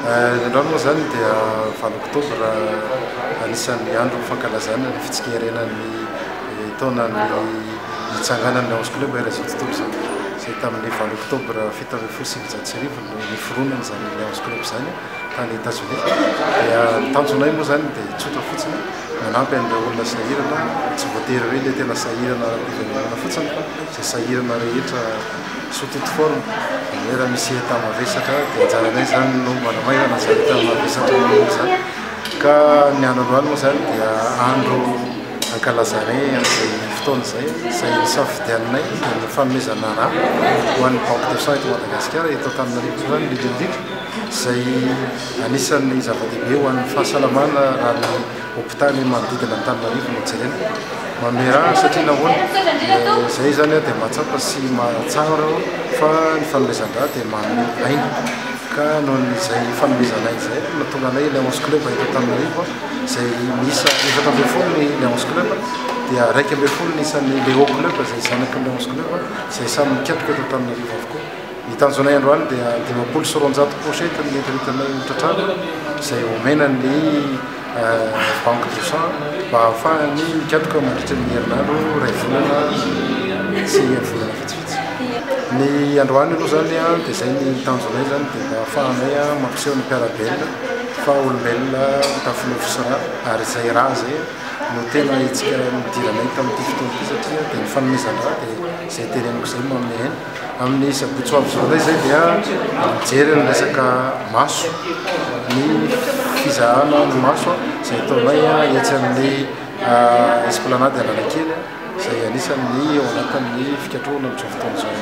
Androany moa zany dia 9 Oktobra anisan'ny andro fankalazana ny fitsikerainan'ny taonan'ny hitsanganan'ny Lions Club izao tontolo izao. Izay tamin'ny 9 Oktobra 1799 no niforonana zany Lions Club zany tany États-Unis. Dia tanjonay moa zany dia tsotra fotsiny manampy an'ireo olona sahirana, tsy voatery hoe ilay tena sahirana ara-piverenana fotsiny fa izay sahirana rehetra sous toute forme. Raha misy heta mavesatra dia anjaranay zany no manamaivana izany heta mavesatra zany. Ka ny androany moa zany dia andro ankalazanay an'izay fotoana izay, izay safidianinay dia ny fanomezana rà ho an'ny Banque de Sang eto Madagasikara eto Antananarivo zany indrindra izay anisan'ny zava-dehibe ho an'ny fahasalamana raha ny hôpitaly manodidina Antananarivo no jerena. Manome rà satria nahoana izay zany dia mahatsapa sy mahatsara fa ny fanomezan-drà dia manome aina. Ka noho izay fanomezana izay nahatonga anay Lions Club eto Antananarivo izay miisa 7 ny Lions Club dia 1 ny isan'ny Léo Club izay zanaky Lions Club izay samy mikatoka eto Antananarivo avokoa. Ny tanjonay androany dia 500 pochette ny entretanay tratrano izay omenan'ny Banque de Sang mba ahafahany mikatoka mandritra ny herinandro ray volana sy volana vitsivitsy. Ny androany aloha zany dia izay ny tanjonay zany dia mba ahafahanay mampiseho ny mpiarabelona fa olombelona tafinovy rà ary izay rà zay no tena itsika nidiranay tamin'ity fotoana ity satria dia ny fanomezan-drà dia izay tereniko izay manome aina. Amin'ny sabotsy ho avy zao indray izay dia mijery ny resaka maso, ny fizahana ny maso izay ataonay etsy amin'ny esplanade Analakely izay anisan'ny ao anatin'ny fikatroana amin'izao fotoana izao.